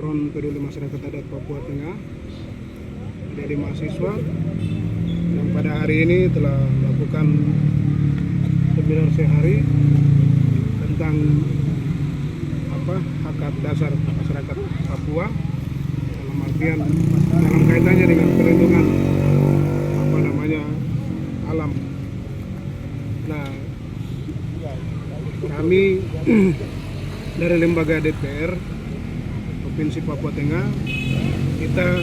Front Peduli Masyarakat Adat Papua Tengah, dari mahasiswa yang pada hari ini telah melakukan seminar sehari tentang hak dasar masyarakat Papua dalam artian dalam kaitannya dengan perlindungan alam. Nah, kami dari lembaga DPR Provinsi Papua Tengah, kita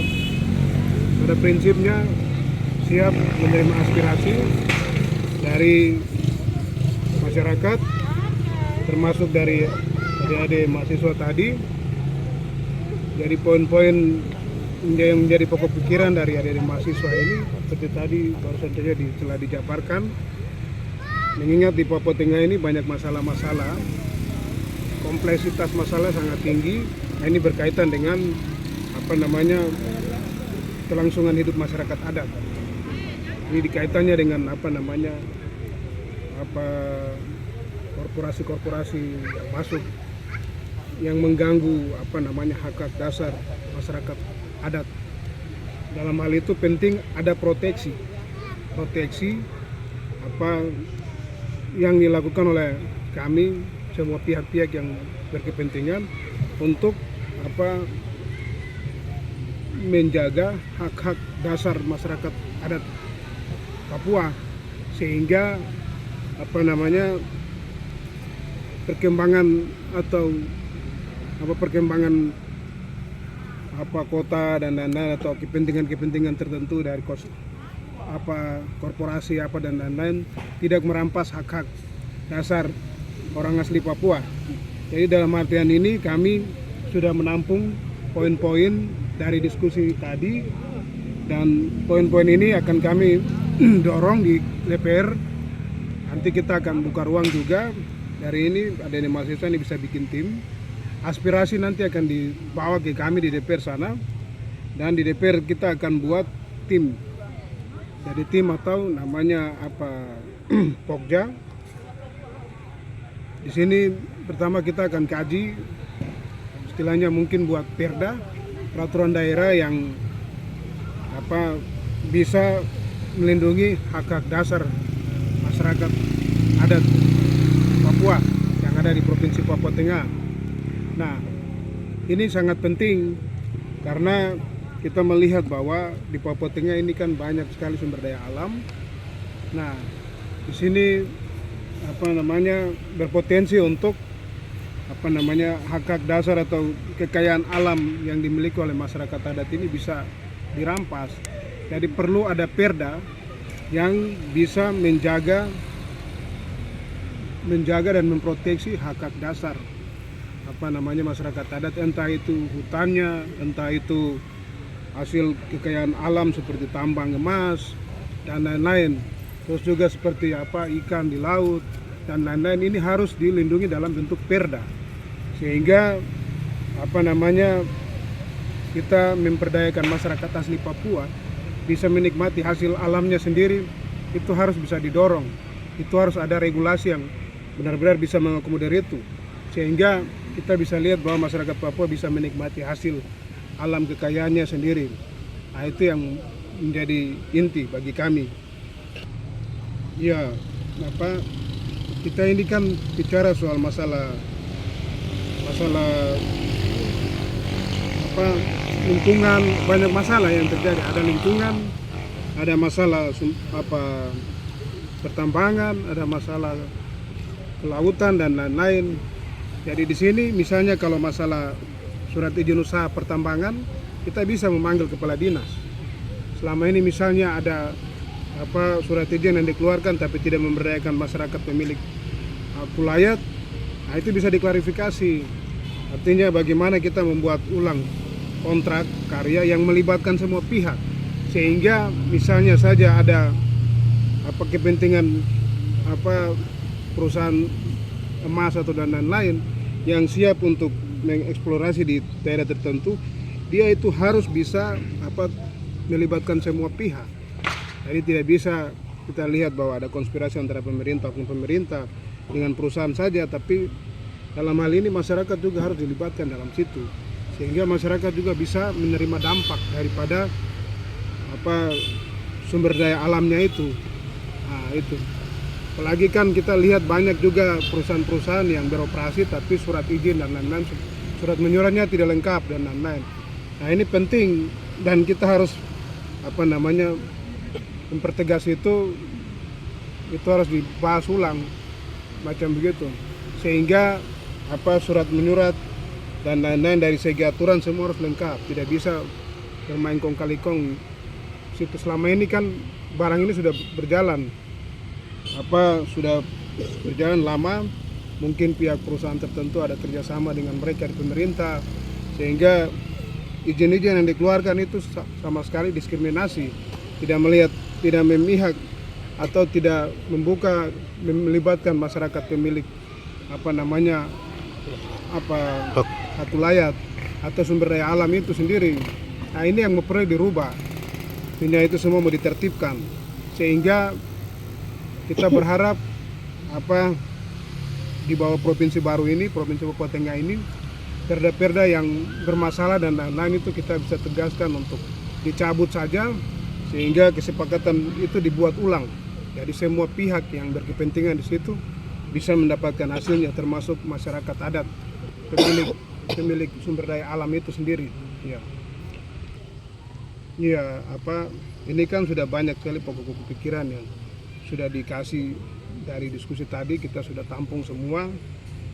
pada prinsipnya siap menerima aspirasi dari masyarakat, termasuk dari adik-adik mahasiswa tadi. Jadi poin-poin yang menjadi pokok pikiran dari adik-adik mahasiswa ini seperti tadi barusan saja telah dijabarkan, mengingat di Papua Tengah ini banyak masalah-masalah, kompleksitas masalah sangat tinggi. Nah, ini berkaitan dengan kelangsungan hidup masyarakat adat. Ini dikaitannya dengan korporasi-korporasi yang masuk yang mengganggu hak dasar masyarakat adat. Dalam hal itu penting ada proteksi yang dilakukan oleh kami semua pihak-pihak yang berkepentingan untuk menjaga hak-hak dasar masyarakat adat Papua, sehingga perkembangan kota dan lain-lain atau kepentingan tertentu dari korporasi dan lain-lain tidak merampas hak-hak dasar orang asli Papua. Jadi dalam artian ini kami sudah menampung poin-poin dari diskusi tadi, dan poin-poin ini akan kami dorong di DPR. Nanti kita akan buka ruang juga. Dari ini ada yang mahasiswa ini bisa bikin tim. Aspirasi nanti akan dibawa ke kami di DPR sana, dan di DPR kita akan buat tim. Jadi tim atau namanya Pokja. Di sini pertama kita akan kaji, istilahnya mungkin buat perda, peraturan daerah yang bisa melindungi hak-hak dasar masyarakat adat Papua yang ada di Provinsi Papua Tengah. Nah, ini sangat penting karena kita melihat bahwa di Papua Tengah ini kan banyak sekali sumber daya alam. Nah, di sini berpotensi untuk hak-hak dasar atau kekayaan alam yang dimiliki oleh masyarakat adat ini bisa dirampas. Jadi perlu ada perda yang bisa menjaga dan memproteksi hak-hak dasar masyarakat adat, entah itu hutannya, entah itu hasil kekayaan alam seperti tambang emas dan lain-lain. Terus juga seperti ikan di laut dan lain-lain, ini harus dilindungi dalam bentuk perda, sehingga kita memperdayakan masyarakat asli Papua bisa menikmati hasil alamnya sendiri. Itu harus bisa didorong, itu harus ada regulasi yang benar-benar bisa mengakomodir itu, sehingga kita bisa lihat bahwa masyarakat Papua bisa menikmati hasil alam kekayaannya sendiri. Nah, itu yang menjadi inti bagi kami. Ya, kita ini kan bicara soal masalah lingkungan, banyak masalah yang terjadi. Ada lingkungan, ada masalah pertambangan, ada masalah kelautan dan lain-lain. Jadi di sini misalnya kalau masalah surat izin usaha pertambangan, kita bisa memanggil kepala dinas. Selama ini misalnya ada surat izin yang dikeluarkan tapi tidak memberdayakan masyarakat pemilik kulayat, nah itu bisa diklarifikasi. Artinya bagaimana kita membuat ulang kontrak karya yang melibatkan semua pihak, sehingga misalnya saja ada kepentingan perusahaan emas atau dan lain-lain yang siap untuk mengeksplorasi di daerah tertentu, dia itu harus bisa melibatkan semua pihak. Jadi tidak bisa kita lihat bahwa ada konspirasi antara pemerintah dengan perusahaan saja, tapi dalam hal ini masyarakat juga harus dilibatkan dalam situ. sehingga masyarakat juga bisa menerima dampak daripada sumber daya alamnya itu. Nah, itu. Apalagi kan kita lihat banyak juga perusahaan-perusahaan yang beroperasi tapi surat izin dan lain-lain, surat menyuratnya tidak lengkap dan lain-lain. Nah, ini penting dan kita harus mempertegas itu harus dibahas ulang macam begitu, sehingga surat menyurat dan lain-lain dari segi aturan semua harus lengkap, tidak bisa bermain kong kali kong. Selama ini kan barang ini sudah berjalan lama, mungkin pihak perusahaan tertentu ada kerjasama dengan mereka di pemerintah, sehingga izin-izin yang dikeluarkan itu sama sekali diskriminasi, tidak memihak atau tidak melibatkan masyarakat pemilik hak wilayah atau sumber daya alam itu sendiri. Nah, ini yang perlu dirubah. Ini itu semua mau ditertibkan, sehingga kita berharap di bawah provinsi baru ini, Provinsi Papua Tengah ini, perda-perda yang bermasalah dan lain-lain itu kita bisa tegaskan untuk dicabut saja, sehingga kesepakatan itu dibuat ulang. Jadi semua pihak yang berkepentingan di situ bisa mendapatkan hasilnya, termasuk masyarakat adat, pemilik sumber daya alam itu sendiri. Ini kan sudah banyak sekali pokok-pokok pikiran yang sudah dikasih dari diskusi tadi, kita sudah tampung semua.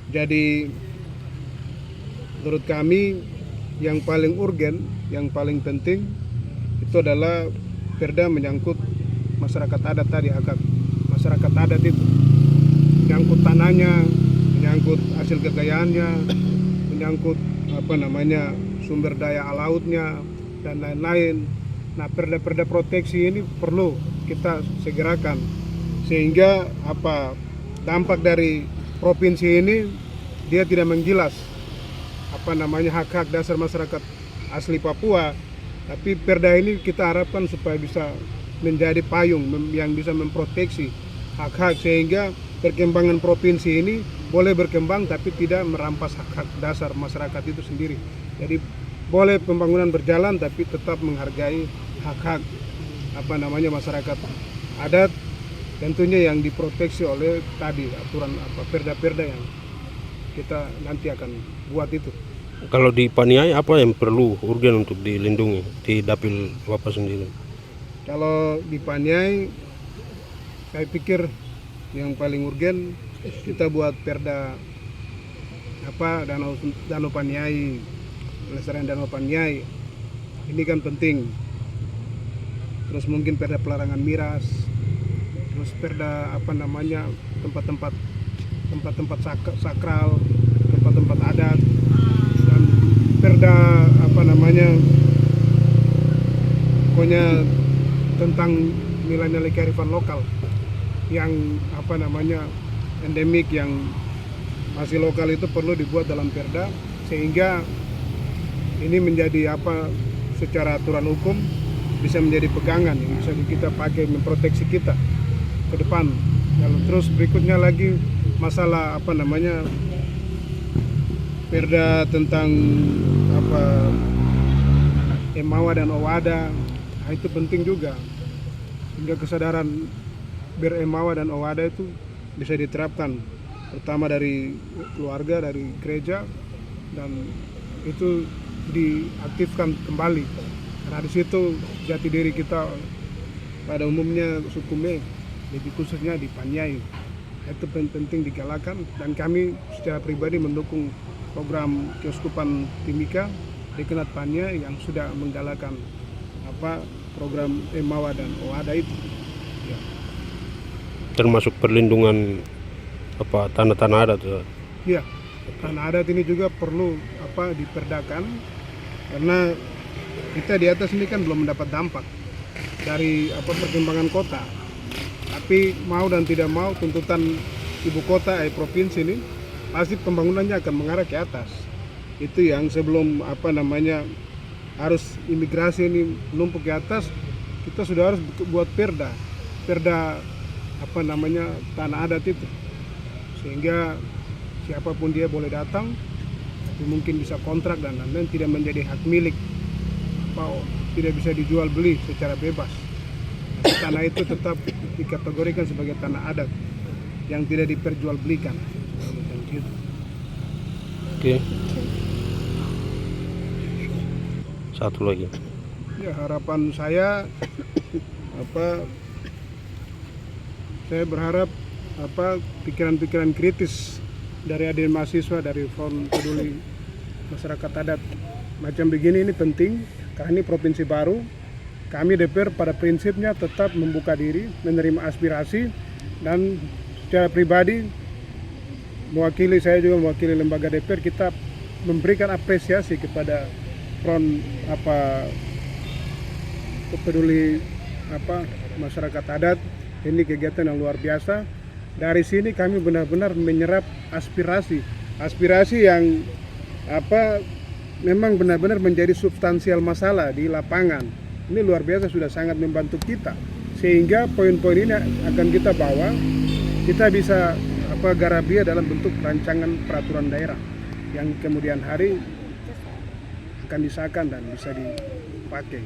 Jadi menurut kami yang paling urgen, yang paling penting itu adalah perda menyangkut masyarakat adat tadi, hak masyarakat adat itu, menyangkut tanahnya, menyangkut hasil kekayaannya, menyangkut sumber daya lautnya dan lain-lain. Nah, perda-perda proteksi ini perlu kita segerakan, sehingga dampak dari provinsi ini dia tidak menggilas hak-hak dasar masyarakat asli Papua, tapi perda ini kita harapkan supaya bisa menjadi payung yang bisa memproteksi hak-hak, sehingga perkembangan provinsi ini boleh berkembang tapi tidak merampas hak-hak dasar masyarakat itu sendiri. Jadi boleh pembangunan berjalan tapi tetap menghargai hak-hak masyarakat adat, tentunya yang diproteksi oleh tadi aturan perda-perda yang kita nanti akan buat itu. Kalau di Paniai apa yang perlu urgen untuk dilindungi di dapil Bapak sendiri? Kalau di Paniai saya pikir yang paling urgen kita buat perda Danau Paniai, pelestarian Danau Paniai. Ini kan penting. Terus mungkin perda pelarangan miras, terus perda tempat-tempat sakral, tempat-tempat adat, dan perda pokoknya tentang nilai-nilai kearifan lokal yang endemik, yang masih lokal, itu perlu dibuat dalam perda, sehingga ini menjadi secara aturan hukum bisa menjadi pegangan yang bisa kita pakai memproteksi kita ke depan. Terus berikutnya lagi masalah perda tentang Emawa dan Owada. Nah, itu penting juga, hingga kesadaran beremawa dan Owada itu bisa diterapkan, pertama dari keluarga, dari gereja, dan itu diaktifkan kembali, karena di situ jati diri kita pada umumnya suku Me, lebih khususnya di Paniai. Itu penting digalakan, dan kami secara pribadi mendukung program Keuskupan Timika Dekenat Paniai yang sudah menggalakan program Emawa dan Owada itu. Termasuk perlindungan tanah-tanah adat. Iya, tanah adat ini juga perlu diperdakan, karena kita di atas ini kan belum mendapat dampak dari perkembangan kota. Tapi mau dan tidak mau, tuntutan ibu kota provinsi ini pasti pembangunannya akan mengarah ke atas. Itu yang sebelum harus imigrasi ini numpuk ke atas, kita sudah harus buat perda tanah adat itu, sehingga siapapun dia boleh datang mungkin bisa kontrak dan lain-lain, tidak menjadi hak milik, tidak bisa dijual beli secara bebas. Tanah itu tetap dikategorikan sebagai tanah adat yang tidak diperjualbelikan. Oke. Satu lagi. Ya, harapan saya saya berharap pikiran-pikiran kritis dari adik mahasiswa dari Front Peduli Masyarakat Adat macam begini ini penting, karena ini provinsi baru. Kami DPR pada prinsipnya tetap membuka diri, menerima aspirasi, dan secara pribadi saya juga mewakili lembaga DPR, kita memberikan apresiasi kepada Front Peduli Masyarakat Adat. Ini kegiatan yang luar biasa. Dari sini kami benar-benar menyerap aspirasi yang memang benar-benar menjadi substansial masalah di lapangan. Ini luar biasa, sudah sangat membantu kita, sehingga poin-poin ini akan kita bawa, kita bisa garap dia dalam bentuk rancangan peraturan daerah yang kemudian hari akan disahkan dan bisa dipakai.